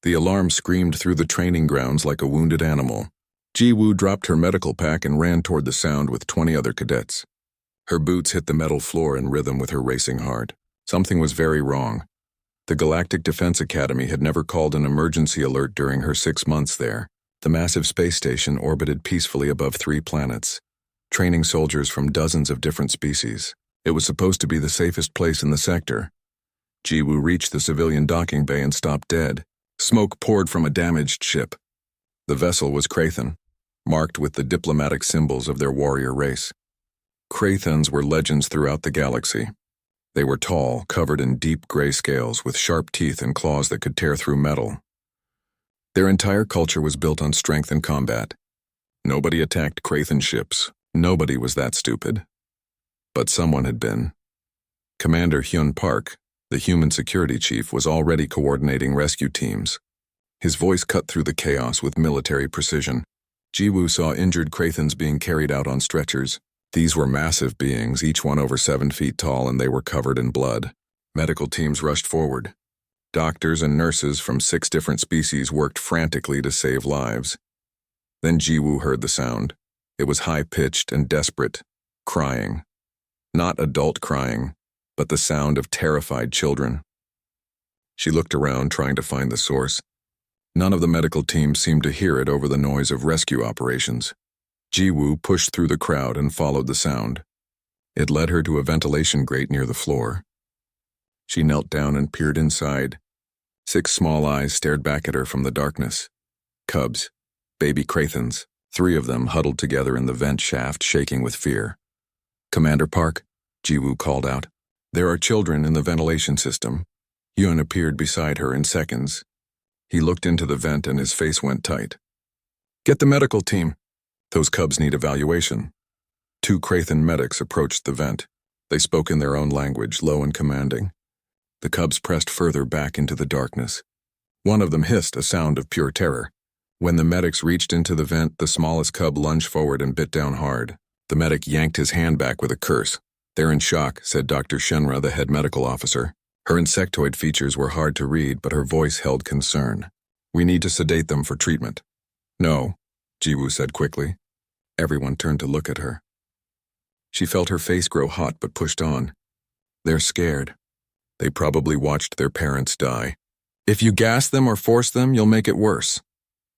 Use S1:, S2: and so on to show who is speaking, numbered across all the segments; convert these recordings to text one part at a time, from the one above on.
S1: The alarm screamed through the training grounds like a wounded animal. Ji-woo dropped her medical pack and ran toward the sound with 20 other cadets. Her boots hit the metal floor in rhythm with her racing heart. Something was very wrong. The Galactic Defense Academy had never called an emergency alert during her 6 months there. The massive space station orbited peacefully above 3 planets, training soldiers from dozens of different species. It was supposed to be the safest place in the sector. Ji-woo reached the civilian docking bay and stopped dead. Smoke poured from a damaged ship. The vessel was Krathen, marked with the diplomatic symbols of their warrior race. Krathens were legends throughout the galaxy. They were tall, covered in deep gray scales, with sharp teeth and claws that could tear through metal. Their entire culture was built on strength and combat. Nobody attacked Krathen ships. Nobody was that stupid. But someone had been. Commander Hyun Park, the human security chief, was already coordinating rescue teams. His voice cut through the chaos with military precision. Ji-woo saw injured Krathens being carried out on stretchers. These were massive beings, each one over 7 feet tall, and they were covered in blood. Medical teams rushed forward. Doctors and nurses from 6 different species worked frantically to save lives. Then Ji-woo heard the sound. It was high-pitched and desperate, crying. Not adult crying, but the sound of terrified children. She looked around, trying to find the source. None of the medical teams seemed to hear it over the noise of rescue operations. Ji-woo pushed through the crowd and followed the sound. It led her to a ventilation grate near the floor. She knelt down and peered inside. 6 small eyes stared back at her from the darkness. Cubs, baby Krathens, 3 of them huddled together in the vent shaft, shaking with fear. "Commander Park," Ji-woo called out. "There are children in the ventilation system." Hyun appeared beside her in seconds. He looked into the vent and his face went tight. "Get the medical team. Those cubs need evaluation." 2 Krathen medics approached the vent. They spoke in their own language, low and commanding. The cubs pressed further back into the darkness. One of them hissed, a sound of pure terror. When the medics reached into the vent, the smallest cub lunged forward and bit down hard. The medic yanked his hand back with a curse. "They're in shock," said Dr. Shenra, the head medical officer. Her insectoid features were hard to read, but her voice held concern. "We need to sedate them for treatment." "No," Ji-woo said quickly. Everyone turned to look at her. She felt her face grow hot but pushed on. "They're scared. They probably watched their parents die. If you gas them or force them, you'll make it worse."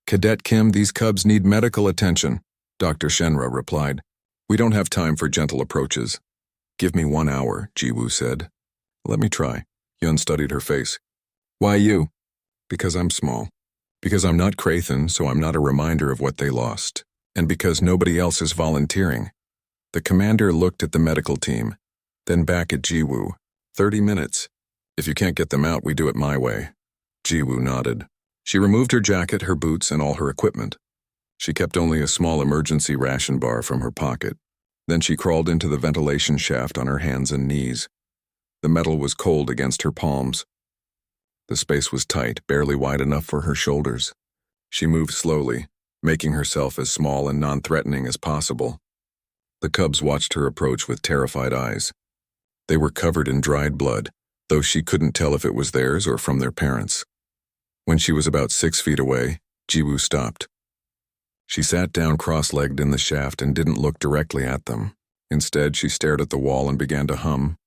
S1: "Cadet Kim, these cubs need medical attention," Dr. Shenra replied. "We don't have time for gentle approaches." "Give me 1 hour," Ji-woo said. "Let me try." Hyun studied her face. "Why you?" "Because I'm small. Because I'm not Krathen, so I'm not a reminder of what they lost. And because nobody else is volunteering." The commander looked at the medical team, then back at Ji-woo. 30 minutes. If you can't get them out, we do it my way." Ji-woo nodded. She removed her jacket, her boots, and all her equipment. She kept only a small emergency ration bar from her pocket. Then she crawled into the ventilation shaft on her hands and knees. The metal was cold against her palms. The space was tight, barely wide enough for her shoulders. She moved slowly, making herself as small and non-threatening as possible. The cubs watched her approach with terrified eyes. They were covered in dried blood, though she couldn't tell if it was theirs or from their parents. When she was about 6 feet away, Ji-woo stopped. She sat down cross-legged in the shaft and didn't look directly at them. Instead, she stared at the wall and began to hum.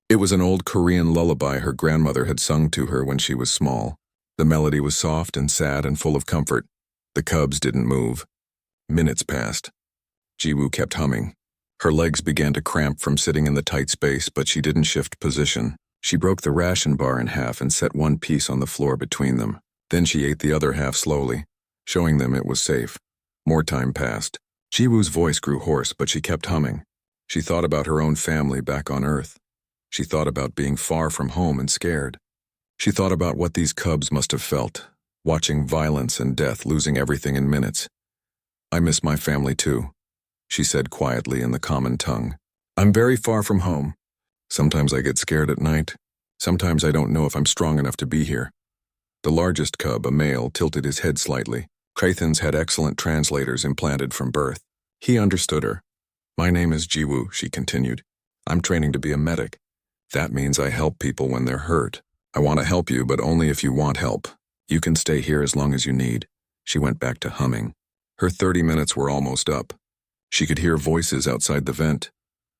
S1: It was an old Korean lullaby her grandmother had sung to her when she was small. The melody was soft and sad and full of comfort. The cubs didn't move. Minutes passed. Ji-woo kept humming. Her legs began to cramp from sitting in the tight space, but she didn't shift position. She broke the ration bar in half and set one piece on the floor between them. Then she ate the other half slowly, showing them it was safe. More time passed. Ji-woo's voice grew hoarse, but she kept humming. She thought about her own family back on Earth. She thought about being far from home and scared. She thought about what these cubs must have felt, watching violence and death, losing everything in minutes. "I miss my family too," she said quietly in the common tongue. "I'm very far from home. Sometimes I get scared at night. Sometimes I don't know if I'm strong enough to be here." The largest cub, a male, tilted his head slightly. Krathens had excellent translators implanted from birth. He understood her. "My name is Ji-woo," she continued. "I'm training to be a medic. That means I help people when they're hurt. I want to help you, but only if you want help. You can stay here as long as you need. She went back to humming. Her 30 minutes were almost up. She could hear voices outside the vent,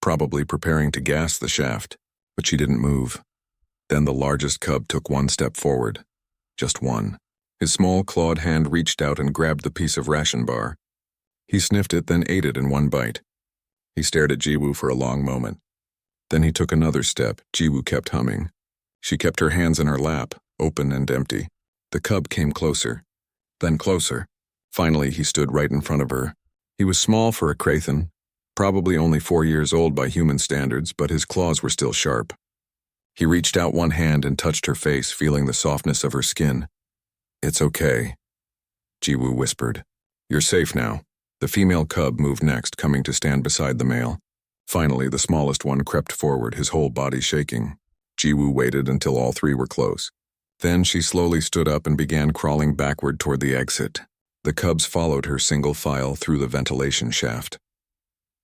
S1: probably preparing to gas the shaft, but she didn't move. Then the largest cub took one step forward. Just one. His small clawed hand reached out and grabbed the piece of ration bar. He sniffed it, then ate it in one bite. He stared at Jiwoo for a long moment. Then he took another step. Jiwoo kept humming. She kept her hands in her lap, open and empty. The cub came closer, then closer. Finally, he stood right in front of her. He was small for a Krathen, probably only 4 years old by human standards, but his claws were still sharp. He reached out one hand and touched her face, feeling the softness of her skin. "It's okay," Jiwoo whispered. "You're safe now." The female cub moved next, coming to stand beside the male. Finally, the smallest one crept forward, his whole body shaking. Jiwoo waited until all three were close. Then she slowly stood up and began crawling backward toward the exit. The cubs followed her single file through the ventilation shaft.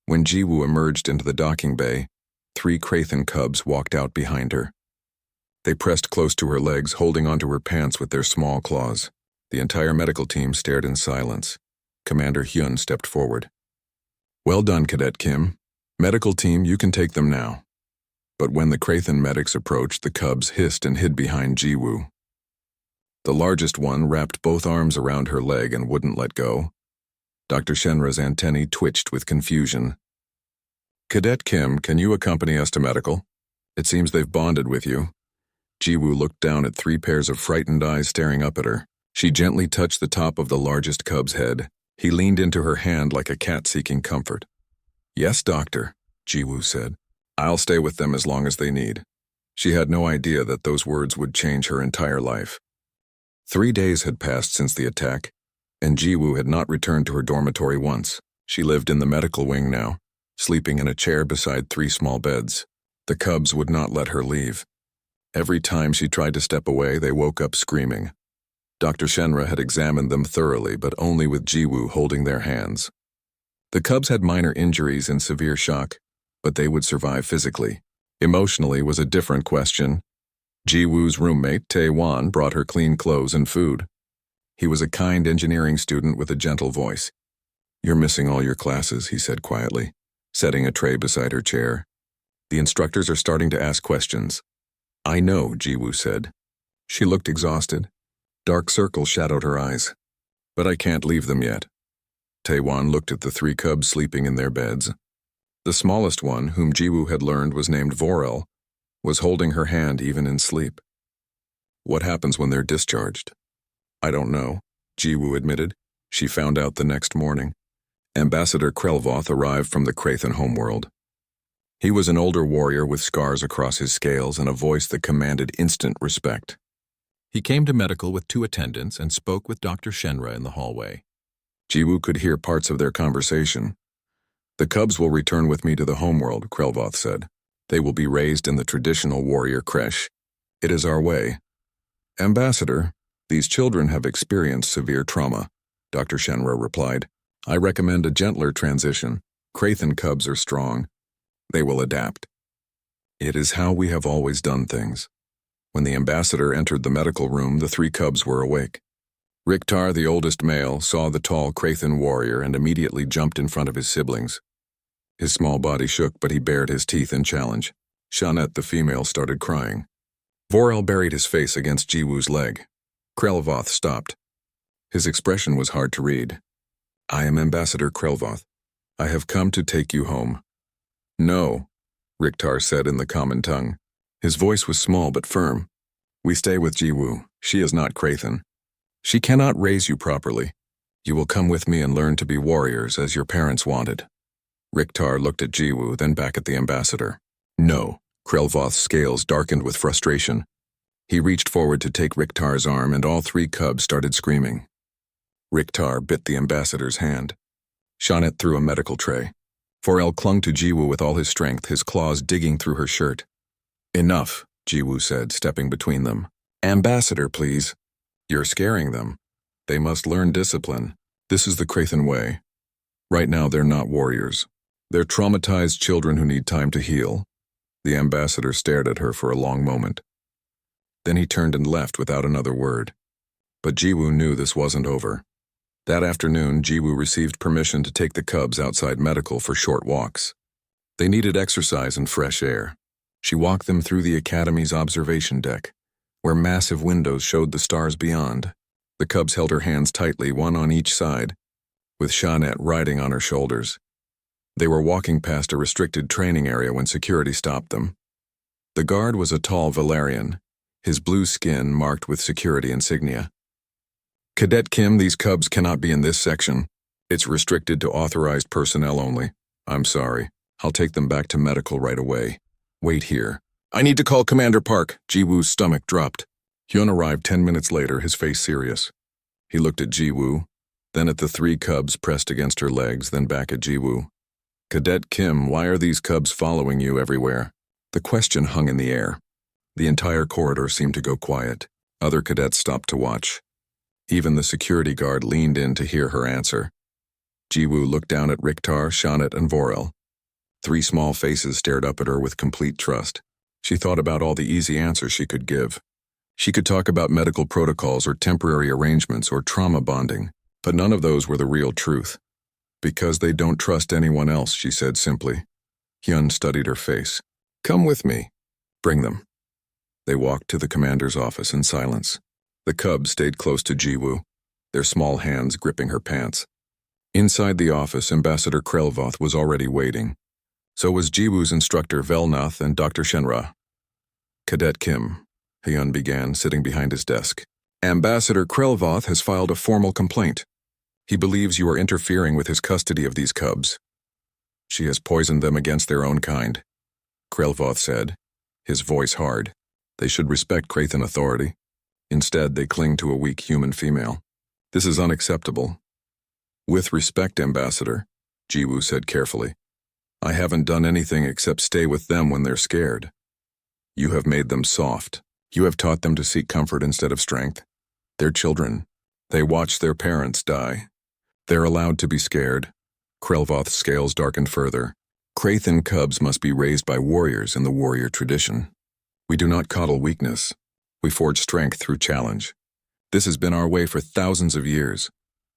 S1: When Jiwoo emerged into the docking bay, 3 Krathen cubs walked out behind her. They pressed close to her legs, holding onto her pants with their small claws. The entire medical team stared in silence. Commander Hyun stepped forward. "Well done, Cadet Kim. Medical team, you can take them now." But when the Krathen medics approached, the cubs hissed and hid behind Jiwoo. The largest one wrapped both arms around her leg and wouldn't let go. Dr. Shenra's antennae twitched with confusion. "Cadet Kim, can you accompany us to medical? It seems they've bonded with you." Jiwoo looked down at 3 pairs of frightened eyes staring up at her. She gently touched the top of the largest cub's head. He leaned into her hand like a cat seeking comfort. "Yes, doctor," Jiwoo said. "I'll stay with them as long as they need." She had no idea that those words would change her entire life. 3 days had passed since the attack, and Jiwoo had not returned to her dormitory once. She lived in the medical wing now, sleeping in a chair beside 3 small beds. The cubs would not let her leave. Every time she tried to step away, they woke up screaming. Dr. Shenra had examined them thoroughly, but only with Jiwoo holding their hands. The cubs had minor injuries and severe shock, but they would survive physically. Emotionally was a different question. Jiwoo's roommate, Tae-wan, brought her clean clothes and food. He was a kind engineering student with a gentle voice. "You're missing all your classes," he said quietly, setting a tray beside her chair. "The instructors are starting to ask questions." "I know," Jiwoo said. She looked exhausted. Dark circles shadowed her eyes. "But I can't leave them yet." Tae-wan looked at the 3 cubs sleeping in their beds. The smallest one, whom Jiwoo had learned was named Vorel, was holding her hand even in sleep. "What happens when they're discharged?" "I don't know," Jiwoo admitted. She found out the next morning. Ambassador Krelvoth arrived from the Krathen homeworld. He was an older warrior with scars across his scales and a voice that commanded instant respect. He came to medical with 2 attendants and spoke with Dr. Shenra in the hallway. Jiwoo could hear parts of their conversation. "The cubs will return with me to the homeworld," Krelvoth said. "They will be raised in the traditional warrior creche. It is our way." "Ambassador, these children have experienced severe trauma," Dr. Shenra replied. "I recommend a gentler transition. Krathen cubs are strong. They will adapt." "It is how we have always done things." When the ambassador entered the medical room, the 3 cubs were awake. Riktar, the oldest male, saw the tall Krathen warrior and immediately jumped in front of his siblings. His small body shook, but he bared his teeth in challenge. Shanet, the female, started crying. Vorel buried his face against Jiwoo's leg. Krelvoth stopped. His expression was hard to read. "I am Ambassador Krelvoth. I have come to take you home." "No," Riktar said in the common tongue. His voice was small but firm. "We stay with Jiwoo. She is not Krathen. She cannot raise you properly. You will come with me and learn to be warriors as your parents wanted." Riktar looked at Jiwoo, then back at the ambassador. "No." Krelvoth's scales darkened with frustration. He reached forward to take Riktar's arm, and all 3 cubs started screaming. Riktar bit the ambassador's hand. Shanet threw a medical tray. Vorel clung to Jiwoo with all his strength, his claws digging through her shirt. "Enough," Jiwoo said, stepping between them. "Ambassador, please." "You're scaring them. They must learn discipline. This is the Krathen way. Right now they're not warriors. They're traumatized children who need time to heal." The ambassador stared at her for a long moment. Then he turned and left without another word. But Jiwoo knew this wasn't over. That afternoon, Jiwoo received permission to take the cubs outside medical for short walks. They needed exercise and fresh air. She walked them through the academy's observation deck, where massive windows showed the stars beyond. The cubs held her hands tightly, one on each side, with Shawnette riding on her shoulders. They were walking past a restricted training area when security stopped them. The guard was a tall Valerian, his blue skin marked with security insignia. "Cadet Kim, these cubs cannot be in this section. It's restricted to authorized personnel only. I'm sorry. I'll take them back to medical right away. Wait here. I need to call Commander Park." Jiwoo's stomach dropped. Hyun arrived 10 minutes later, his face serious. He looked at Jiwoo, then at the 3 cubs pressed against her legs, then back at Jiwoo. "Cadet Kim, why are these cubs following you everywhere?" The question hung in the air. The entire corridor seemed to go quiet. Other cadets stopped to watch. Even the security guard leaned in to hear her answer. Jiwoo looked down at Riktar, Shawnette, and Vorel. 3 small faces stared up at her with complete trust. She thought about all the easy answers she could give. She could talk about medical protocols or temporary arrangements or trauma bonding, but none of those were the real truth. "Because they don't trust anyone else," she said simply. Hyun studied her face. "Come with me. Bring them." They walked to the commander's office in silence. The cubs stayed close to Jiwoo, their small hands gripping her pants. Inside the office, Ambassador Krelvoth was already waiting. So was Jiwoo's instructor Velnath and Dr. Shenra. "Cadet Kim," Hyun began, sitting behind his desk. "Ambassador Krelvoth has filed a formal complaint. He believes you are interfering with his custody of these cubs. She has poisoned them against their own kind," Krelvoth said, his voice hard. "They should respect Krathen authority. Instead, they cling to a weak human female. This is unacceptable." "With respect, Ambassador," Jiwoo said carefully, "I haven't done anything except stay with them when they're scared. You have made them soft. You have taught them to seek comfort instead of strength. They're children. They watch their parents die. They're allowed to be scared." Krelvoth's scales darkened further. "Krathen cubs must be raised by warriors in the warrior tradition. We do not coddle weakness. We forge strength through challenge. This has been our way for thousands of years."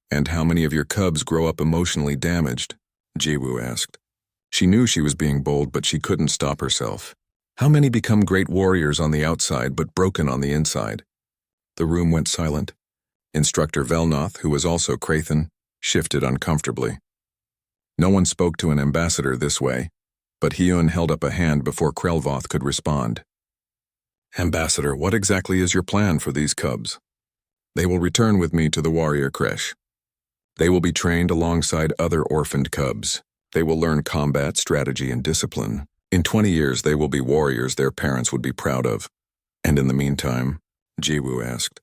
S1: "And how many of your cubs grow up emotionally damaged?" Jiwoo asked. She knew she was being bold, but she couldn't stop herself. "How many become great warriors on the outside but broken on the inside?" The room went silent. Instructor Velnath, who was also Krathen, shifted uncomfortably. No one spoke to an ambassador this way, but Hyun held up a hand before Krelvoth could respond. "Ambassador, what exactly is your plan for these cubs?" "They will return with me to the warrior creche. They will be trained alongside other orphaned cubs. They will learn combat, strategy, and discipline. In 20 years, they will be warriors their parents would be proud of." "And in the meantime," Jiwoo asked,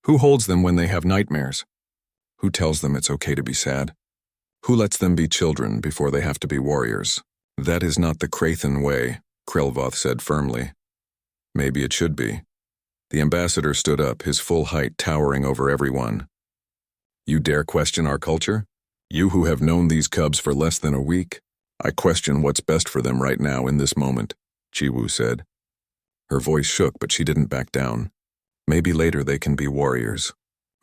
S1: "who holds them when they have nightmares? Who tells them it's okay to be sad? Who lets them be children before they have to be warriors?" "That is not the Krathen way," Krelvoth said firmly. "Maybe it should be." The ambassador stood up, his full height towering over everyone. "You dare question our culture? You who have known these cubs for less than a week? I question what's best for them right now in this moment," Jiwoo said. Her voice shook, but she didn't back down. "Maybe later they can be warriors.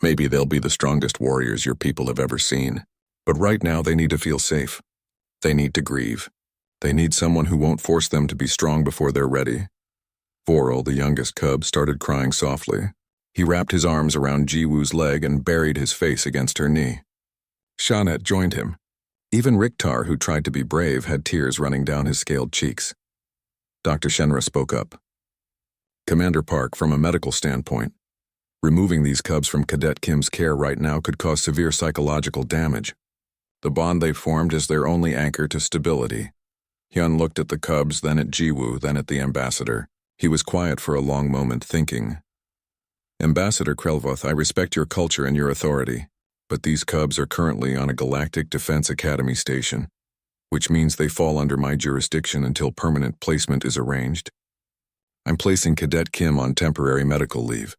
S1: Maybe they'll be the strongest warriors your people have ever seen. But right now they need to feel safe. They need to grieve. They need someone who won't force them to be strong before they're ready." Vorel, the youngest cub, started crying softly. He wrapped his arms around Jiwoo's leg and buried his face against her knee. Shawnette joined him. Even Riktar, who tried to be brave, had tears running down his scaled cheeks. Dr. Shenra spoke up. "Commander Park, from a medical standpoint, removing these cubs from Cadet Kim's care right now could cause severe psychological damage. The bond they've formed is their only anchor to stability." Hyun looked at the cubs, then at Jiwoo, then at the ambassador. He was quiet for a long moment, thinking. "Ambassador Krelvoth, I respect your culture and your authority, but these cubs are currently on a Galactic Defense Academy station, which means they fall under my jurisdiction until permanent placement is arranged. I'm placing Cadet Kim on temporary medical leave.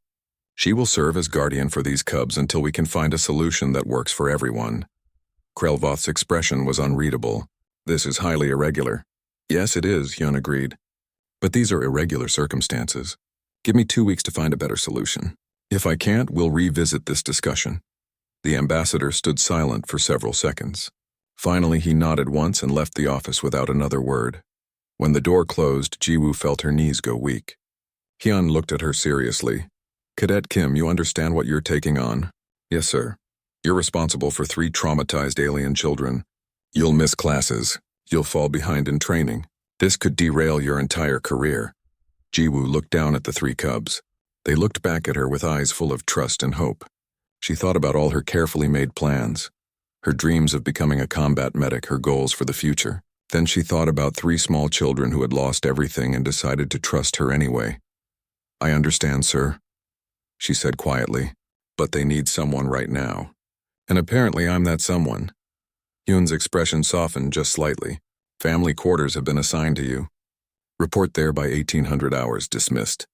S1: She will serve as guardian for these cubs until we can find a solution that works for everyone." Krelvoth's expression was unreadable. "This is highly irregular." "Yes, it is," Hyun agreed. "But these are irregular circumstances. Give me 2 weeks to find a better solution." If I can't, we'll revisit this discussion. The ambassador stood silent for several seconds. Finally, he nodded once and left the office without another word. When the door closed, Jiwoo felt her knees go weak. Hyun looked at her seriously. Cadet Kim, you understand what you're taking on? Yes, sir. You're responsible for 3 traumatized alien children. You'll miss classes. You'll fall behind in training. This could derail your entire career. Jiwoo looked down at the 3 cubs. They looked back at her with eyes full of trust and hope. She thought about all her carefully made plans, her dreams of becoming a combat medic, her goals for the future. Then she thought about 3 small children who had lost everything and decided to trust her anyway. I understand, sir, she said quietly, but they need someone right now. And apparently I'm that someone. Hyun's expression softened just slightly. Family quarters have been assigned to you. Report there by 1800 hours, dismissed.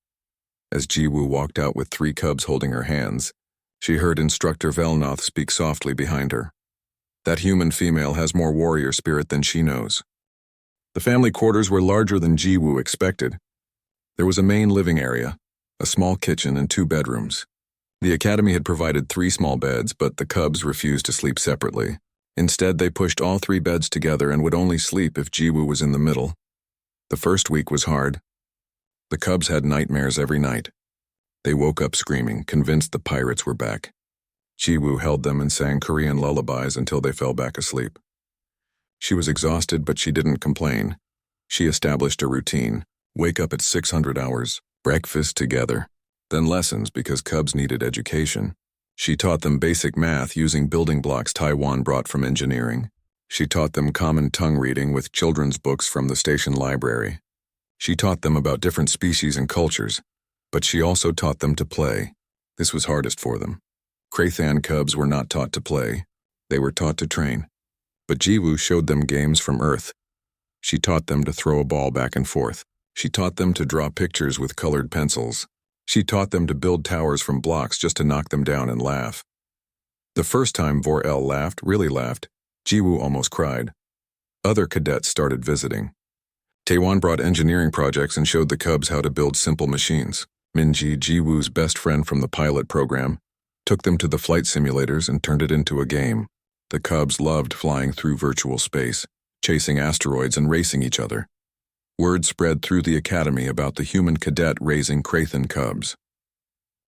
S1: As Jiwoo walked out with 3 cubs holding her hands, she heard Instructor Velnoth speak softly behind her. That human female has more warrior spirit than she knows. The family quarters were larger than Jiwoo expected. There was a main living area, a small kitchen, and 2 bedrooms. The academy had provided 3 small beds, but the cubs refused to sleep separately. Instead, they pushed all 3 beds together and would only sleep if Jiwoo was in the middle. The first week was hard. The cubs had nightmares every night. They woke up screaming, convinced the pirates were back. Jiwoo held them and sang Korean lullabies until they fell back asleep. She was exhausted, but she didn't complain. She established a routine. Wake up at 600 hours, breakfast together, then lessons because cubs needed education. She taught them basic math using building blocks Taiwan brought from engineering. She taught them common tongue reading with children's books from the station library. She taught them about different species and cultures, but she also taught them to play. This was hardest for them. Krathan cubs were not taught to play. They were taught to train. But Jiwoo showed them games from Earth. She taught them to throw a ball back and forth. She taught them to draw pictures with colored pencils. She taught them to build towers from blocks just to knock them down and laugh. The first time Vor-El laughed, really laughed, Jiwoo almost cried. Other cadets started visiting. Taewon brought engineering projects and showed the cubs how to build simple machines. Minji, Jiwoo's best friend from the pilot program, took them to the flight simulators and turned it into a game. The cubs loved flying through virtual space, chasing asteroids and racing each other. Word spread through the academy about the human cadet raising Krathan cubs.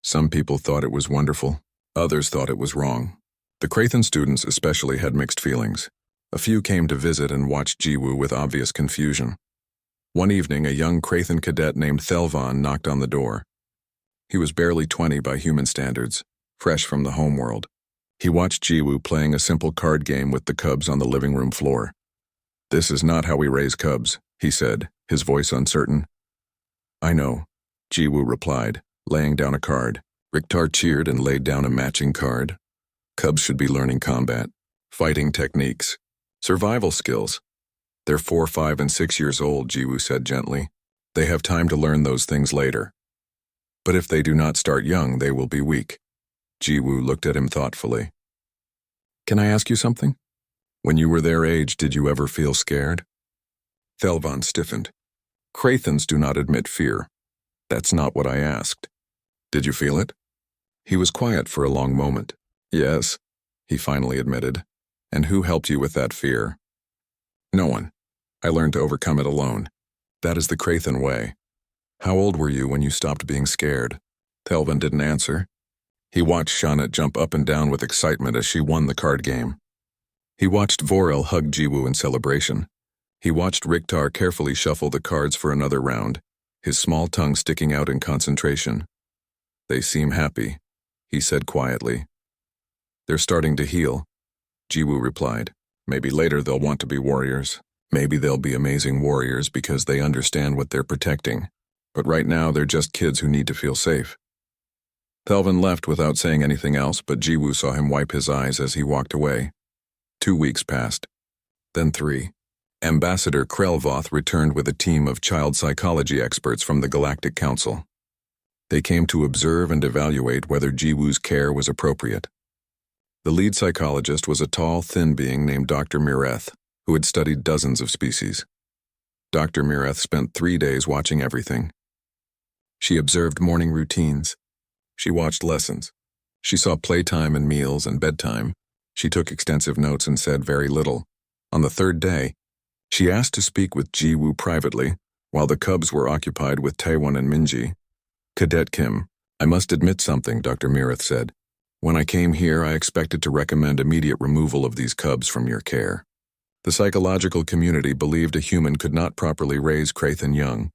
S1: Some people thought it was wonderful. Others thought it was wrong. The Krathan students especially had mixed feelings. A few came to visit and watched Jiwoo with obvious confusion. One evening, a young Krathan cadet named Thelvan knocked on the door. He was barely 20 by human standards, fresh from the homeworld. He watched Jiwoo playing a simple card game with the cubs on the living room floor. "This is not how we raise cubs," he said, his voice uncertain. "I know," Jiwoo replied, laying down a card. Riktar cheered and laid down a matching card. "Cubs should be learning combat, fighting techniques, survival skills. They're 4, 5, and 6 years old," Jiwoo said gently. "They have time to learn those things later. But if they do not start young, they will be weak." Jiwoo looked at him thoughtfully. "Can I ask you something? When you were their age, did you ever feel scared?" Thelvan stiffened. "Krathans do not admit fear. That's not what I asked. Did you feel it?" He was quiet for a long moment. "Yes," he finally admitted. "And who helped you with that fear?" "No one. I learned to overcome it alone. That is the Krathan way." "How old were you when you stopped being scared?" Thelvan didn't answer. He watched Shanat jump up and down with excitement as she won the card game. He watched Vor-El hug Jiwoo in celebration. He watched Riktar carefully shuffle the cards for another round, his small tongue sticking out in concentration. "They seem happy," he said quietly. "They're starting to heal," Jiwoo replied. "Maybe later they'll want to be warriors. Maybe they'll be amazing warriors because they understand what they're protecting. But right now they're just kids who need to feel safe." Thelvan left without saying anything else, but Jiwoo saw him wipe his eyes as he walked away. 2 weeks passed. Then 3. Ambassador Krelvoth returned with a team of child psychology experts from the Galactic Council. They came to observe and evaluate whether Jiwoo's care was appropriate. The lead psychologist was a tall, thin being named Dr. Mireth, who had studied dozens of species. Dr. Mireth spent 3 days watching everything. She observed morning routines, She watched lessons. She saw playtime and meals and bedtime. She took extensive notes and said very little. On the third day, she asked to speak with Ji-woo privately, while the cubs were occupied with Taewon and Minji. Cadet Kim, I must admit something, Dr. Mirith said. When I came here, I expected to recommend immediate removal of these cubs from your care. The psychological community believed a human could not properly raise Kraithen young.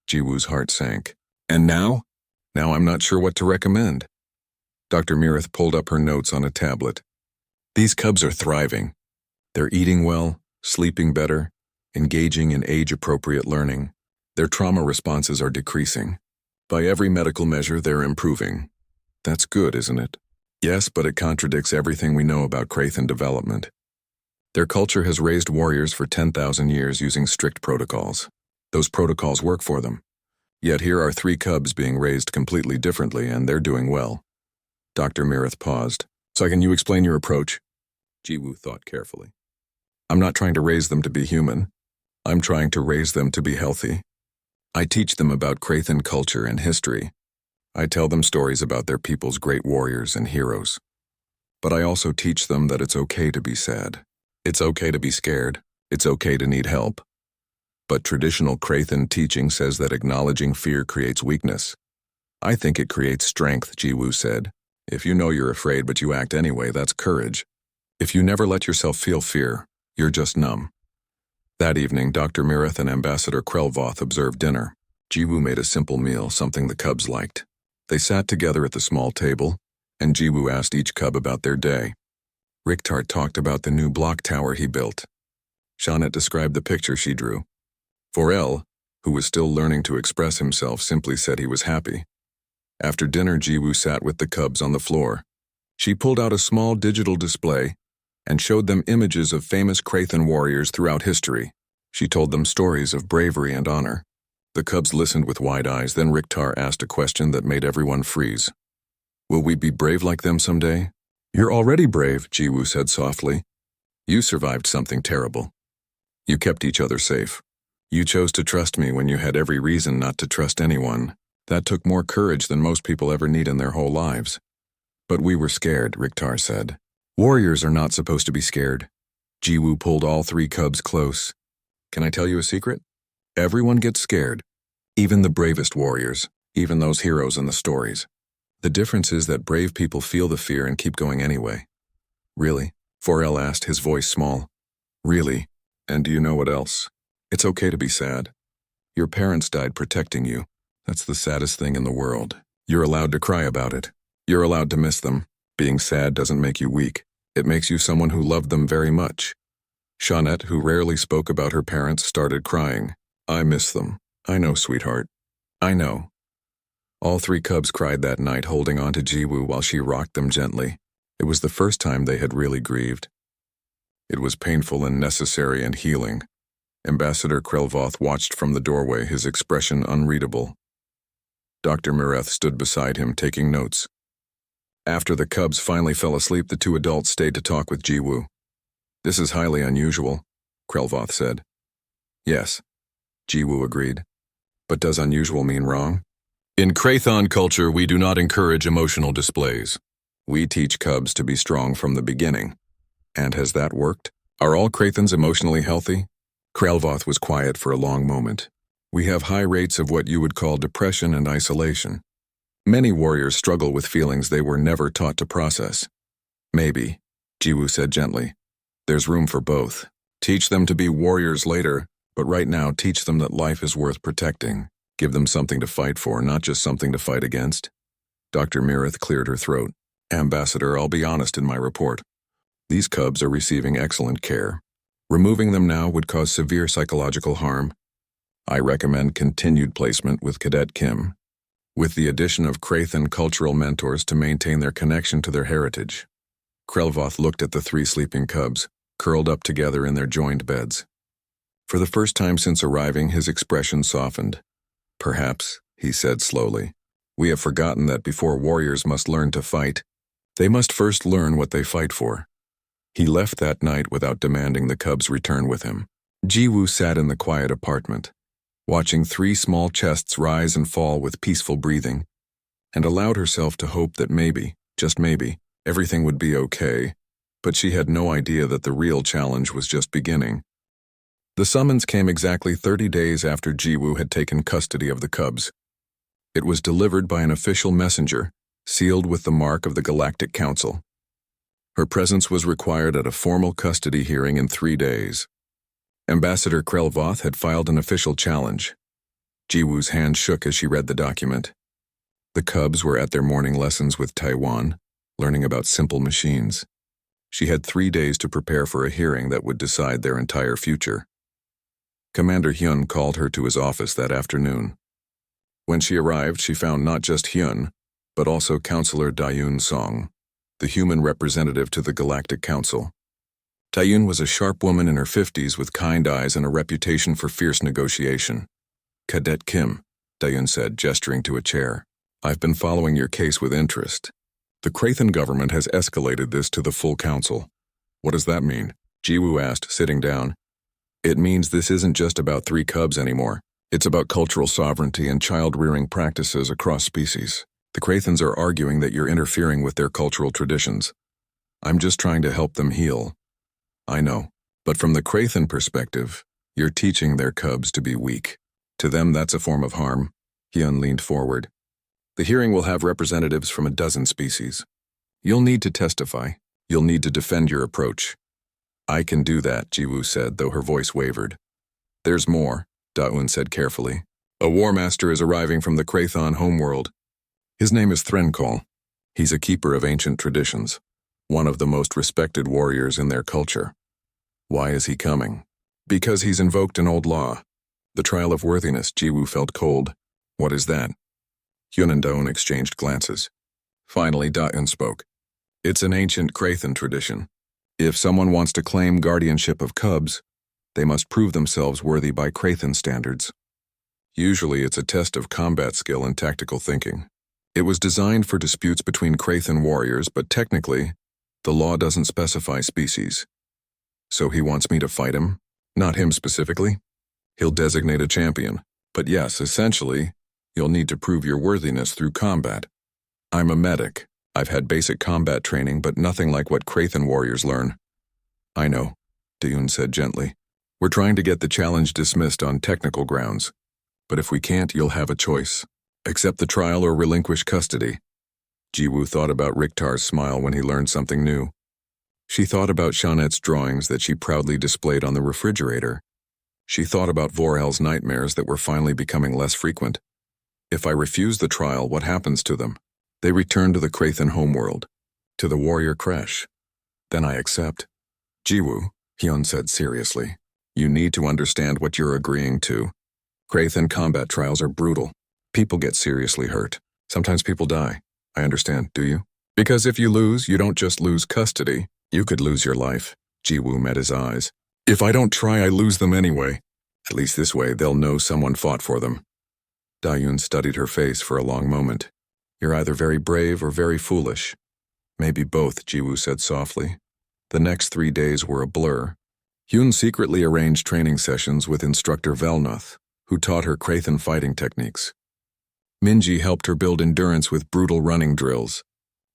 S1: Ji-woo's heart sank. And now? Now I'm not sure what to recommend. Dr. Mirith pulled up her notes on a tablet. These cubs are thriving. They're eating well, sleeping better, engaging in age-appropriate learning. Their trauma responses are decreasing. By every medical measure, they're improving. That's good, isn't it? Yes, but it contradicts everything we know about Kraithen development. Their culture has raised warriors for 10,000 years using strict protocols. Those protocols work for them. Yet here are 3 cubs being raised completely differently, and they're doing well. Dr. Mirith paused. So can you explain your approach? Ji-woo thought carefully. I'm not trying to raise them to be human. I'm trying to raise them to be healthy. I teach them about Kraithen culture and history. I tell them stories about their people's great warriors and heroes. But I also teach them that it's okay to be sad. It's okay to be scared. It's okay to need help. But traditional Kraithen teaching says that acknowledging fear creates weakness. I think it creates strength, Ji-woo said. If you know you're afraid but you act anyway, that's courage. If you never let yourself feel fear, you're just numb. That evening, Dr. Mirith and Ambassador Krelvoth observed dinner. Ji-woo made a simple meal, something the cubs liked. They sat together at the small table, and Ji-woo asked each cub about their day. Riktar talked about the new block tower he built. Shawnette described the picture she drew. Forel, who was still learning to express himself, simply said he was happy. After dinner, Ji-woo sat with the cubs on the floor. She pulled out a small digital display and showed them images of famous Kraithen warriors throughout history. She told them stories of bravery and honor. The cubs listened with wide eyes, then Riktar asked a question that made everyone freeze. Will we be brave like them someday? You're already brave, Ji-woo said softly. You survived something terrible. You kept each other safe. You chose to trust me when you had every reason not to trust anyone. That took more courage than most people ever need in their whole lives. But we were scared, Riktar said. Warriors are not supposed to be scared. Ji-woo pulled all 3 cubs close. Can I tell you a secret? Everyone gets scared. Even the bravest warriors, even those heroes in the stories. The difference is that brave people feel the fear and keep going anyway. Really? Forel asked, his voice small. Really? And do you know what else? It's okay to be sad. Your parents died protecting you. That's the saddest thing in the world. You're allowed to cry about it. You're allowed to miss them. Being sad doesn't make you weak. It makes you someone who loved them very much. Shawnette, who rarely spoke about her parents, started crying. I miss them. I know, sweetheart. I know. All 3 cubs cried that night, holding on to Ji-woo while she rocked them gently. It was the first time they had really grieved. It was painful and necessary and healing. Ambassador Krelvoth watched from the doorway, his expression unreadable. Dr. Mirith stood beside him, taking notes. After the cubs finally fell asleep, the 2 adults stayed to talk with Ji-woo. This is highly unusual, Krelvoth said. Yes, Ji-woo agreed. But does unusual mean wrong? In Kraithen culture, we do not encourage emotional displays. We teach cubs to be strong from the beginning. And has that worked? Are all Kraithens emotionally healthy? Krelvoth was quiet for a long moment. We have high rates of what you would call depression and isolation. Many warriors struggle with feelings they were never taught to process. Maybe, Ji-woo said gently. There's room for both. Teach them to be warriors later, but right now teach them that life is worth protecting. Give them something to fight for, not just something to fight against. Dr. Mirith cleared her throat. Ambassador, I'll be honest in my report. These cubs are receiving excellent care. Removing them now would cause severe psychological harm. I recommend continued placement with Cadet Kim, with the addition of Kraithen cultural mentors to maintain their connection to their heritage. Krelvoth looked at the 3 sleeping cubs, curled up together in their joined beds. For the first time since arriving, his expression softened. Perhaps, he said slowly, we have forgotten that before warriors must learn to fight, they must first learn what they fight for. He left that night without demanding the cubs return with him. Ji-woo sat in the quiet apartment, watching 3 small chests rise and fall with peaceful breathing. and allowed herself to hope that maybe, just maybe, everything would be okay, but she had no idea that the real challenge was just beginning. The summons came exactly 30 days after Jiwoo had taken custody of the cubs. It was delivered by an official messenger, sealed with the mark of the Galactic Council. Her presence was required at a formal custody hearing in 3 days. Ambassador Krelvoth had filed an official challenge. Jiwoo's hand shook as she read the document. The cubs were at their morning lessons with Taiwan, learning about simple machines. She had 3 days to prepare for a hearing that would decide their entire future. Commander Hyun called her to his office that afternoon. When she arrived, she found not just Hyun, but also Counselor Dayun Song, the human representative to the Galactic Council. Dayun was a sharp woman in her 50s with kind eyes and a reputation for fierce negotiation. Cadet Kim, Dayun said, gesturing to a chair. I've been following your case with interest. The Krathen government has escalated this to the full council. What does that mean? Jiwoo asked, sitting down. It means this isn't just about 3 cubs anymore. It's about cultural sovereignty and child-rearing practices across species. The Krathens are arguing that you're interfering with their cultural traditions. I'm just trying to help them heal. I know, but from the Krathen perspective, you're teaching their cubs to be weak. To them, that's a form of harm. Hyun leaned forward. The hearing will have representatives from a dozen species. You'll need to testify. You'll need to defend your approach. I can do that, Jiwoo said, though her voice wavered. There's more, Daun said carefully. A war master is arriving from the Krathon homeworld. His name is Threnkol. He's a keeper of ancient traditions, one of the most respected warriors in their culture. Why is he coming? Because he's invoked an old law. The trial of worthiness. Jiwoo felt cold. What is that? Hyun and Daun exchanged glances. Finally, Daun spoke. It's an ancient Krathen tradition. If someone wants to claim guardianship of cubs, they must prove themselves worthy by Krathen standards. Usually it's a test of combat skill and tactical thinking. It was designed for disputes between Krathen warriors, but technically, the law doesn't specify species. So he wants me to fight him? Not him specifically. He'll designate a champion. But yes, essentially, you'll need to prove your worthiness through combat. I'm a medic. I've had basic combat training, but nothing like what Krathen warriors learn. I know, Daun said gently. We're trying to get the challenge dismissed on technical grounds. But if we can't, you'll have a choice. Accept the trial or relinquish custody. Jiwoo thought about Riktar's smile when he learned something new. She thought about Shanette's drawings that she proudly displayed on the refrigerator. She thought about Vorel's nightmares that were finally becoming less frequent. If I refuse the trial, what happens to them? They return to the Krathen homeworld, to the warrior creche. Then I accept. Jiwoo, Hyun said seriously, you need to understand what you're agreeing to. Krathen combat trials are brutal. People get seriously hurt. Sometimes people die. I understand, do you? Because if you lose, you don't just lose custody. You could lose your life. Jiwoo met his eyes. If I don't try, I lose them anyway. At least this way, they'll know someone fought for them. Dayun studied her face for a long moment. You're either very brave or very foolish. Maybe both, Jiwoo said softly. The next 3 days were a blur. Hyun secretly arranged training sessions with instructor Velnoth, who taught her Krathen fighting techniques. Minji helped her build endurance with brutal running drills.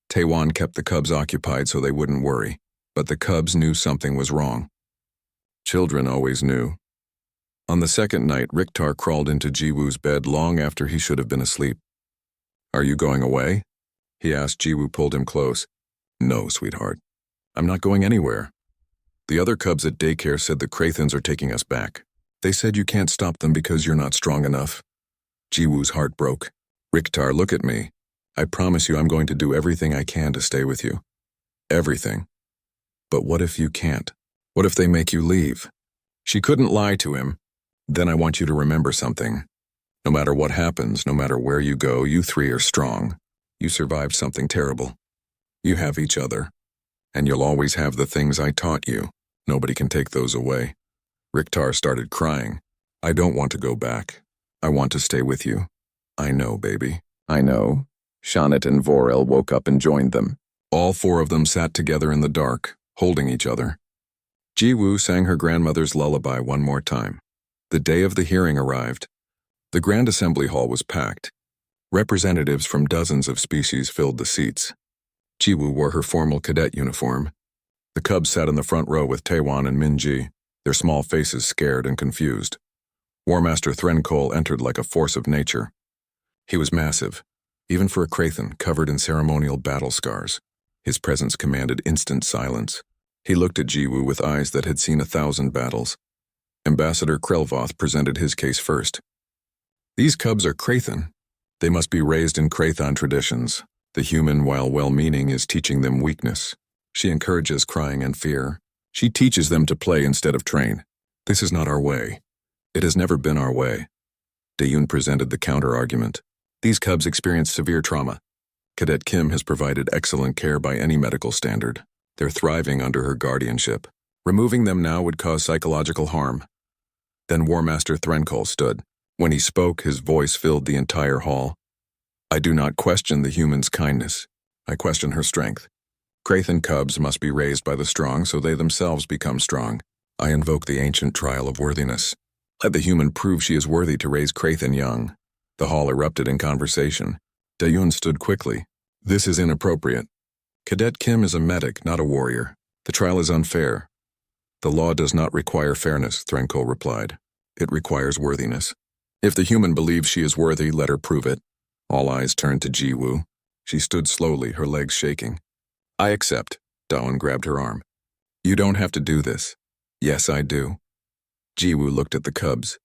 S1: Taewon kept the cubs occupied so they wouldn't worry, but the cubs knew something was wrong. Children always knew. On the second night, Riktar crawled into Jiwoo's bed long after he should have been asleep. Are you going away? He asked. Jiwoo pulled him close. No, sweetheart. I'm not going anywhere. The other cubs at daycare said the Krathens are taking us back. They said you can't stop them because you're not strong enough. Jiwoo's heart broke. Riktar, look at me. I promise you I'm going to do everything I can to stay with you. Everything. But what if you can't? What if they make you leave? She couldn't lie to him. Then I want you to remember something. No matter what happens, no matter where you go, you 3 are strong. You survived something terrible. You have each other. And you'll always have the things I taught you. Nobody can take those away. Riktar started crying. I don't want to go back. I want to stay with you. I know, baby. I know. Shanette and Vorel woke up and joined them. All 4 of them sat together in the dark, holding each other. Jiwoo sang her grandmother's lullaby one more time. The day of the hearing arrived. The Grand Assembly Hall was packed. Representatives from dozens of species filled the seats. Jiwoo wore her formal cadet uniform. The cubs sat in the front row with Taewon and Minji, their small faces scared and confused. War Master Threnkol entered like a force of nature. He was massive, even for a Krathen covered in ceremonial battle scars. His presence commanded instant silence. He looked at Jiwoo with eyes that had seen 1,000 battles. Ambassador Krelvoth presented his case first. These cubs are Krathen. They must be raised in Krathon traditions. The human, while well-meaning, is teaching them weakness. She encourages crying and fear. She teaches them to play instead of train. This is not our way. It has never been our way. Daeun presented the counter-argument. These cubs experience severe trauma. Cadet Kim has provided excellent care by any medical standard. They're thriving under her guardianship. Removing them now would cause psychological harm. Then War Master Threnkol stood. When he spoke, his voice filled the entire hall. I do not question the human's kindness. I question her strength. Krathen cubs must be raised by the strong so they themselves become strong. I invoke the ancient trial of worthiness. Let the human prove she is worthy to raise Krathen young. The hall erupted in conversation. Daeun stood quickly. This is inappropriate. Cadet Kim is a medic, not a warrior. The trial is unfair. The law does not require fairness, Threnkol replied. It requires worthiness. If the human believes she is worthy, let her prove it. All eyes turned to Jiwoo. She stood slowly, her legs shaking. I accept. Daeun grabbed her arm. You don't have to do this. Yes, I do. Jiwoo looked at the cubs.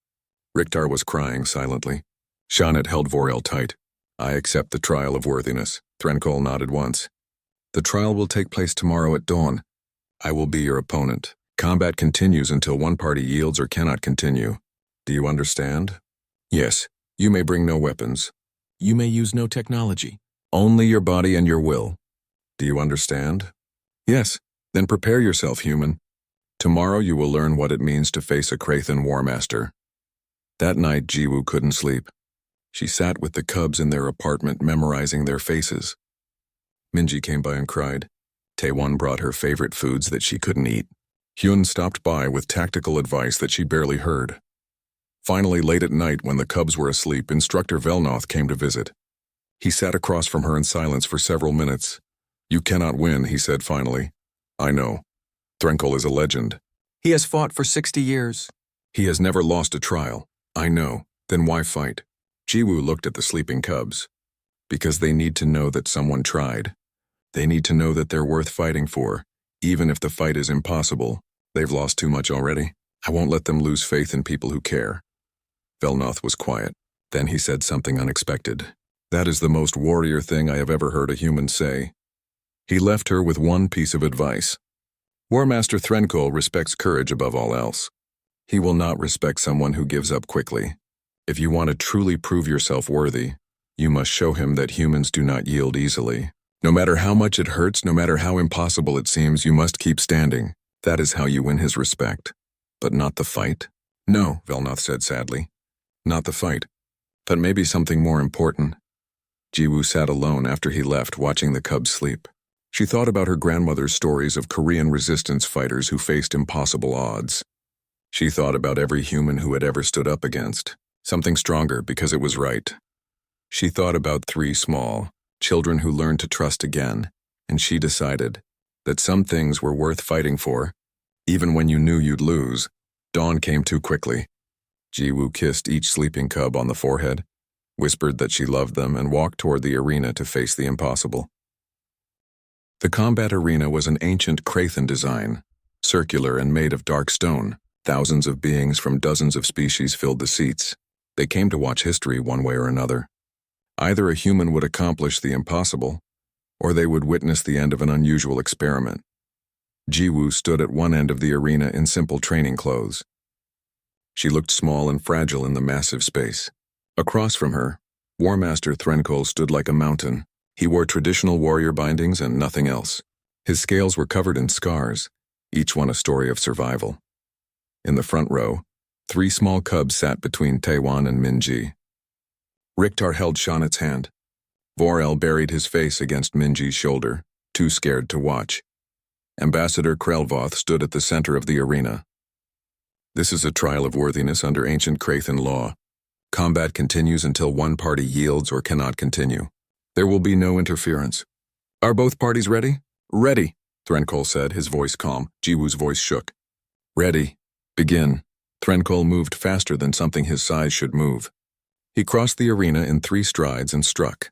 S1: Riktar was crying silently. Shannet held Vorel tight. I accept the trial of worthiness. Threnkol nodded once. The trial will take place tomorrow at dawn. I will be your opponent. Combat continues until one party yields or cannot continue. Do you understand? Yes. You may bring no weapons. You may use no technology. Only your body and your will. Do you understand? Yes. Then prepare yourself, human. Tomorrow you will learn what it means to face a Krathen War Master. That night, Jiwoo couldn't sleep. She sat with the cubs in their apartment memorizing their faces. Minji came by and cried. Taewon brought her favorite foods that she couldn't eat. Hyun stopped by with tactical advice that she barely heard. Finally, late at night when the cubs were asleep, Instructor Velnoth came to visit. He sat across from her in silence for several minutes. You cannot win, he said finally. I know. Threnkol is a legend. He has fought for 60 years. He has never lost a trial. I know. Then why fight? Jiwoo looked at the sleeping cubs. Because they need to know that someone tried. They need to know that they're worth fighting for, even if the fight is impossible. They've lost too much already. I won't let them lose faith in people who care. Velnoth was quiet. Then he said something unexpected. That is the most warrior thing I have ever heard a human say. He left her with one piece of advice. War Master Threnkol respects courage above all else. He will not respect someone who gives up quickly. If you want to truly prove yourself worthy, you must show him that humans do not yield easily. No matter how much it hurts, no matter how impossible it seems, you must keep standing. That is how you win his respect. But not the fight? No, Velnoth said sadly. Not the fight. But maybe something more important. Jiwoo sat alone after he left, watching the cubs sleep. She thought about her grandmother's stories of Korean resistance fighters who faced impossible odds. She thought about every human who had ever stood up against something stronger because it was right. She thought about 3 small children who learned to trust again, and she decided that some things were worth fighting for, even when you knew you'd lose. Dawn came too quickly. Jiwoo kissed each sleeping cub on the forehead, whispered that she loved them, and walked toward the arena to face the impossible. The combat arena was an ancient Krathen design, circular and made of dark stone. Thousands of beings from dozens of species filled the seats. They came to watch history one way or another. Either a human would accomplish the impossible, or they would witness the end of an unusual experiment. Jiwoo stood at one end of the arena in simple training clothes. She looked small and fragile in the massive space. Across from her, War Master Threnkol stood like a mountain. He wore traditional warrior bindings and nothing else. His scales were covered in scars, each one a story of survival. In the front row, 3 small cubs sat between Taewon and Minji. Riktar held Shannet's hand. Vorel buried his face against Minji's shoulder, too scared to watch. Ambassador Krelvoth stood at the center of the arena. This is a trial of worthiness under ancient Krathen law. Combat continues until one party yields or cannot continue. There will be no interference. Are both parties ready? Ready, Threnkol said, his voice calm. Jiwoo's voice shook. Ready. Begin. Threnkol moved faster than something his size should move. He crossed the arena in 3 strides and struck.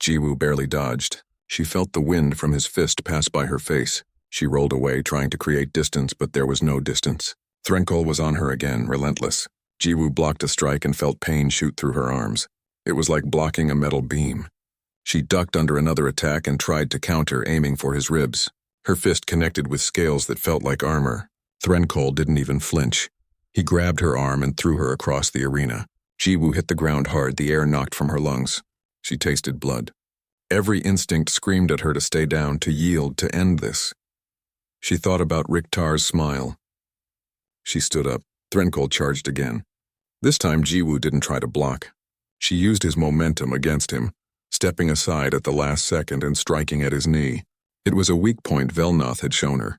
S1: Jiwoo barely dodged. She felt the wind from his fist pass by her face. She rolled away, trying to create distance, but there was no distance. Threnkol was on her again, relentless. Jiwoo blocked a strike and felt pain shoot through her arms. It was like blocking a metal beam. She ducked under another attack and tried to counter, aiming for his ribs. Her fist connected with scales that felt like armor. Threnkol didn't even flinch. He grabbed her arm and threw her across the arena. Jiwoo hit the ground hard, the air knocked from her lungs. She tasted blood. Every instinct screamed at her to stay down, to yield, to end this. She thought about Riktar's smile. She stood up. Threnkol charged again. This time Jiwoo didn't try to block. She used his momentum against him, stepping aside at the last second and striking at his knee. It was a weak point Velnoth had shown her.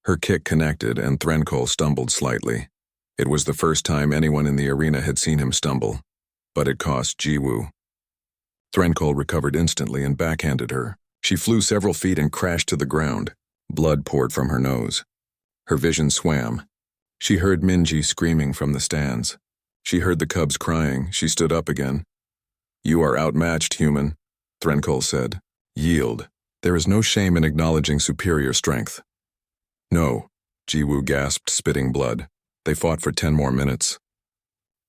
S1: Her kick connected and Threnkol stumbled slightly. It was the first time anyone in the arena had seen him stumble, but it cost Jiwoo. Threnkol recovered instantly and backhanded her. She flew several feet and crashed to the ground. Blood poured from her nose. Her vision swam. She heard Minji screaming from the stands. She heard the cubs crying. She stood up again. You are outmatched, human, Threnkol said. Yield. There is no shame in acknowledging superior strength. No, Jiwoo gasped, spitting blood. They fought for 10 more minutes.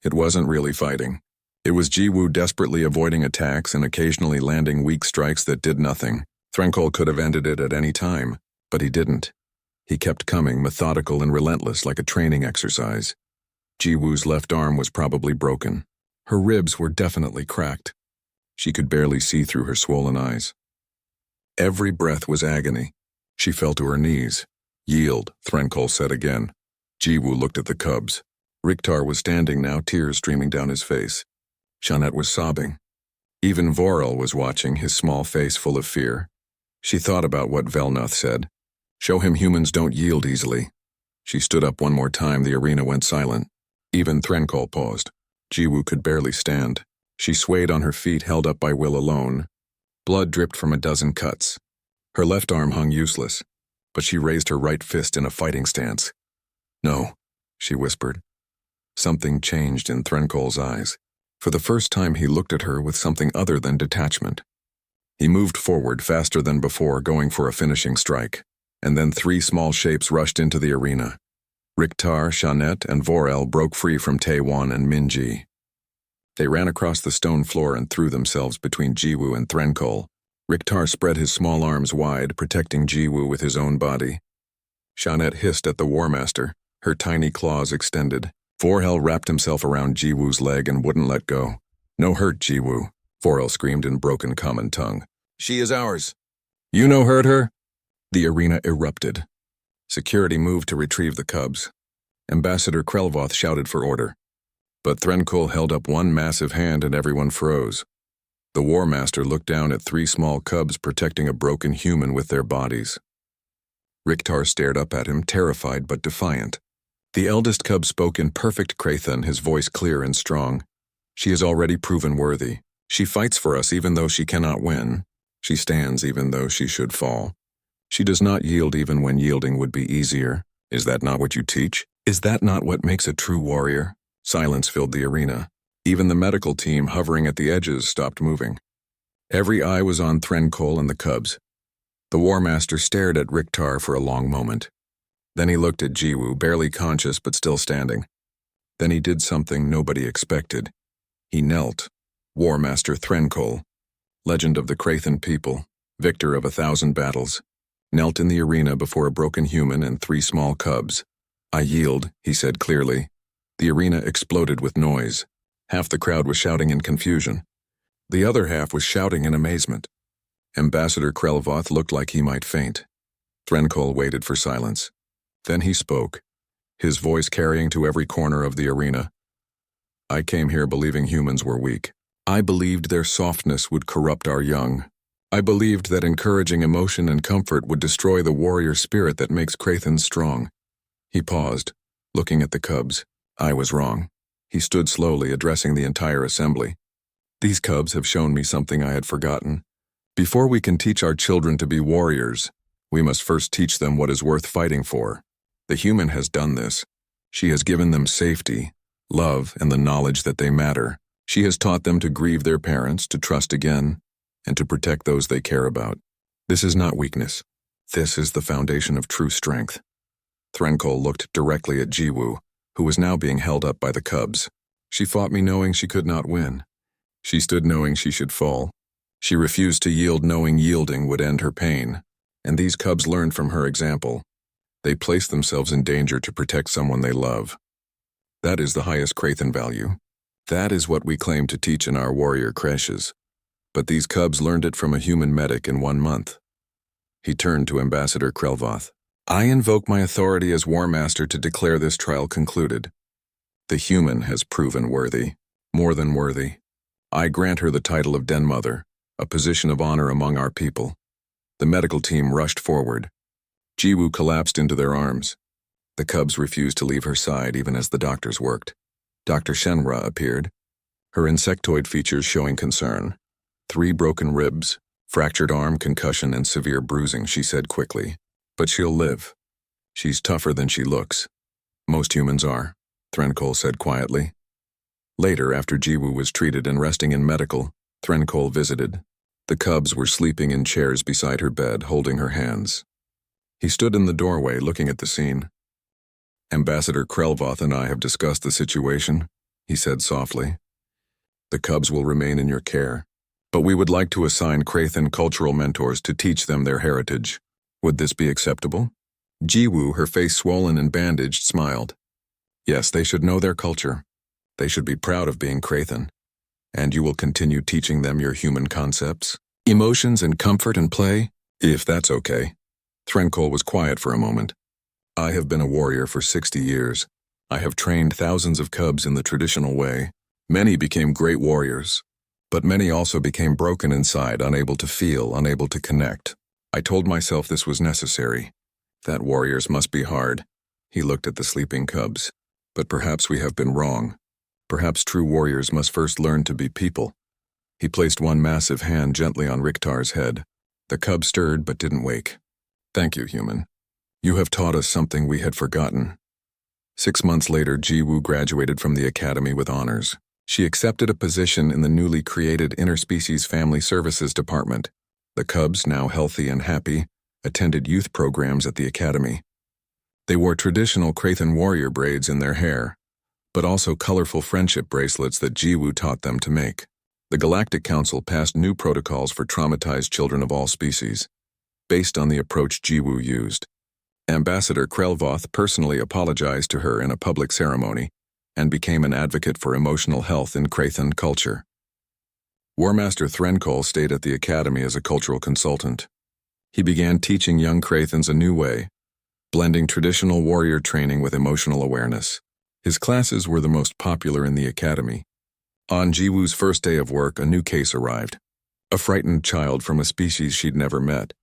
S1: It wasn't really fighting. It was Jiwoo desperately avoiding attacks and occasionally landing weak strikes that did nothing. Threnkol could have ended it at any time, but he didn't. He kept coming, methodical and relentless, like a training exercise. Jiwoo's left arm was probably broken. Her ribs were definitely cracked. She could barely see through her swollen eyes. Every breath was agony. She fell to her knees. Yield, Threnkol said again. Jiwoo looked at the cubs. Riktar was standing now, tears streaming down his face. Jeanette was sobbing. Even Vorel was watching, his small face full of fear. She thought about what Velnoth said. Show him humans don't yield easily. She stood up one more time. The arena went silent. Even Threnkol paused. Jiwoo could barely stand. She swayed on her feet, held up by will alone. Blood dripped from a dozen cuts. Her left arm hung useless, but she raised her right fist in a fighting stance. No, she whispered. Something changed in Threnkol's eyes. For the first time he looked at her with something other than detachment. He moved forward faster than before, going for a finishing strike. And then 3 small shapes rushed into the arena. Riktar, Jeanette, and Vorel broke free from Taewon and Minji. They ran across the stone floor and threw themselves between Jiwoo and Threnkol. Riktar spread his small arms wide, protecting Jiwoo with his own body. Jeanette hissed at the War Master, her tiny claws extended. Vorel wrapped himself around Jiwoo's leg and wouldn't let go. No hurt, Jiwoo, Vorel screamed in broken common tongue. She is ours. You no hurt her? The arena erupted. Security moved to retrieve the cubs. Ambassador Krelvoth shouted for order. But Threnkol held up one massive hand and everyone froze. The War Master looked down at 3 small cubs protecting a broken human with their bodies. Riktar stared up at him, terrified but defiant. The eldest cub spoke in perfect Krathan, his voice clear and strong. She is already proven worthy. She fights for us even though she cannot win. She stands even though she should fall. She does not yield even when yielding would be easier. Is that not what you teach? Is that not what makes a true warrior? Silence filled the arena. Even the medical team hovering at the edges stopped moving. Every eye was on Threnkol and the cubs. The War Master stared at Riktar for a long moment. Then he looked at Jiwoo, barely conscious but still standing. Then he did something nobody expected. He knelt. War Master Threnkol, legend of the Krathan people, victor of 1,000 battles, knelt in the arena before a broken human and 3 small cubs. I yield, he said clearly. The arena exploded with noise. Half the crowd was shouting in confusion. The other half was shouting in amazement. Ambassador Krelvoth looked like he might faint. Threnkol waited for silence. Then he spoke, his voice carrying to every corner of the arena. I came here believing humans were weak. I believed their softness would corrupt our young. I believed that encouraging emotion and comfort would destroy the warrior spirit that makes Krathan strong. He paused, looking at the cubs. I was wrong. He stood slowly, addressing the entire assembly. These cubs have shown me something I had forgotten. Before we can teach our children to be warriors, we must first teach them what is worth fighting for. The human has done this. She has given them safety, love, and the knowledge that they matter. She has taught them to grieve their parents, to trust again, and to protect those they care about. This is not weakness. This is the foundation of true strength. Threnkol looked directly at Jiwoo, who was now being held up by the cubs. She fought me knowing she could not win. She stood knowing she should fall. She refused to yield knowing yielding would end her pain, and these cubs learned from her example. They placed themselves in danger to protect someone they love. That is the highest Krathen value. That is what we claim to teach in our warrior creches. But these cubs learned it from a human medic in 1 month. He turned to Ambassador Krelvoth. I invoke my authority as War Master to declare this trial concluded. The human has proven worthy, more than worthy. I grant her the title of Den Mother, a position of honor among our people. The medical team rushed forward. Jiwoo collapsed into their arms. The cubs refused to leave her side even as the doctors worked. Dr. Shenra appeared, her insectoid features showing concern. 3 broken ribs, fractured arm, concussion, and severe bruising, she said quickly. But she'll live. She's tougher than she looks. Most humans are, Threnkol said quietly. Later, after Jiwoo was treated and resting in medical, Threnkol visited. The cubs were sleeping in chairs beside her bed, holding her hands. He stood in the doorway, looking at the scene. Ambassador Krelvoth and I have discussed the situation, he said softly. The cubs will remain in your care, but we would like to assign Krathen cultural mentors to teach them their heritage. Would this be acceptable? Jiwoo, her face swollen and bandaged, smiled. Yes, they should know their culture. They should be proud of being Krathen. And you will continue teaching them your human concepts, emotions, and comfort and play, if that's okay. Threnkol was quiet for a moment. I have been a warrior for 60 years. I have trained thousands of cubs in the traditional way. Many became great warriors, but many also became broken inside, unable to feel, unable to connect. I told myself this was necessary, that warriors must be hard. He looked at the sleeping cubs. But perhaps we have been wrong. Perhaps true warriors must first learn to be people. He placed one massive hand gently on Riktar's head. The cub stirred but didn't wake. Thank you, human. You have taught us something we had forgotten. 6 months later, Jiwoo graduated from the academy with honors. She accepted a position in the newly created Interspecies Family Services Department. The cubs, now healthy and happy, attended youth programs at the academy. They wore traditional Krathen warrior braids in their hair, but also colorful friendship bracelets that Jiwoo taught them to make. The Galactic Council passed new protocols for traumatized children of all species, based on the approach Jiwoo used. Ambassador Krelvoth personally apologized to her in a public ceremony and became an advocate for emotional health in Krathen culture. War Master Threnkol stayed at the academy as a cultural consultant. He began teaching young Krathens a new way, blending traditional warrior training with emotional awareness. His classes were the most popular in the academy. On Jiwoo's first day of work, a new case arrived. A frightened child from a species she'd never met.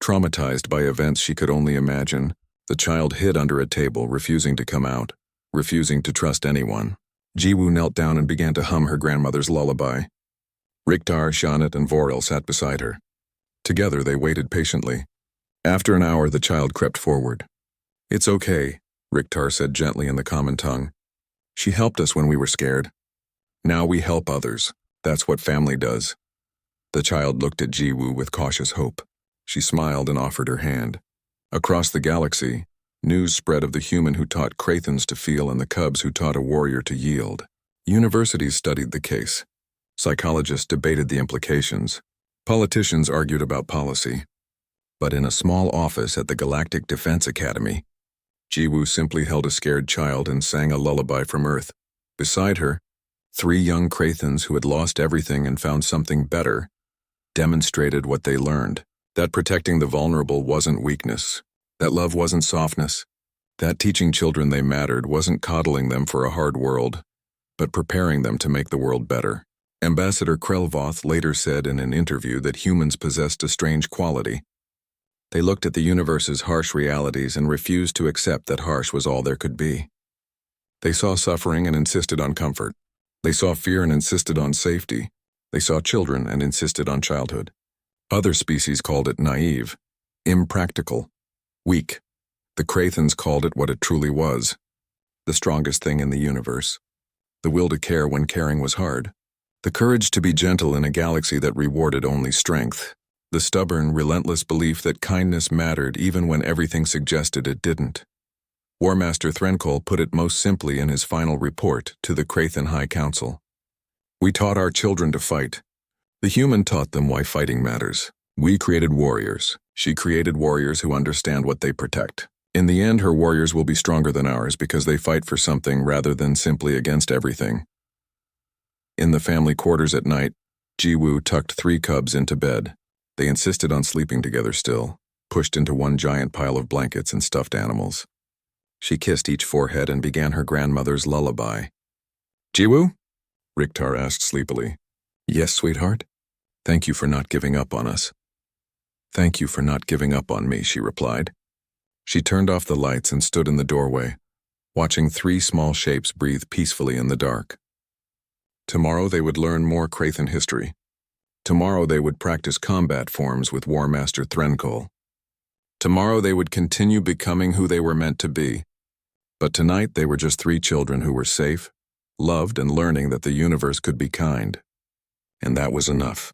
S1: Traumatized by events she could only imagine, the child hid under a table, refusing to come out, refusing to trust anyone. Jiwoo knelt down and began to hum her grandmother's lullaby. Riktar, Shanat, and Vorel sat beside her. Together they waited patiently. After an hour, the child crept forward. It's okay, Riktar said gently in the common tongue. She helped us when we were scared. Now we help others. That's what family does. The child looked at Jiwoo with cautious hope. She smiled and offered her hand. Across the galaxy, news spread of the human who taught Krathens to feel and the cubs who taught a warrior to yield. Universities studied the case. Psychologists debated the implications. Politicians argued about policy. But in a small office at the Galactic Defense Academy, Jiwoo simply held a scared child and sang a lullaby from Earth. Beside her, 3 young Krathens who had lost everything and found something better demonstrated what they learned. That protecting the vulnerable wasn't weakness. That love wasn't softness. That teaching children they mattered wasn't coddling them for a hard world, but preparing them to make the world better. Ambassador Krelvoth later said in an interview that humans possessed a strange quality. They looked at the universe's harsh realities and refused to accept that harsh was all there could be. They saw suffering and insisted on comfort. They saw fear and insisted on safety. They saw children and insisted on childhood. Other species called it naive, impractical, weak. The Krathens called it what it truly was, the strongest thing in the universe. The will to care when caring was hard. The courage to be gentle in a galaxy that rewarded only strength. The stubborn, relentless belief that kindness mattered even when everything suggested it didn't. War Master Threnkol put it most simply in his final report to the Krathen High Council. We taught our children to fight. The human taught them why fighting matters. We created warriors. She created warriors who understand what they protect. In the end, her warriors will be stronger than ours because they fight for something rather than simply against everything. In the family quarters at night, Jiwoo tucked 3 cubs into bed. They insisted on sleeping together still, pushed into one giant pile of blankets and stuffed animals. She kissed each forehead and began her grandmother's lullaby. Jiwoo? Riktar asked sleepily. Yes, sweetheart? Thank you for not giving up on us. Thank you for not giving up on me, she replied. She turned off the lights and stood in the doorway, watching 3 small shapes breathe peacefully in the dark. Tomorrow they would learn more Krathen history. Tomorrow they would practice combat forms with War Master Threnkol. Tomorrow they would continue becoming who they were meant to be. But tonight they were just 3 children who were safe, loved, and learning that the universe could be kind. And that was enough.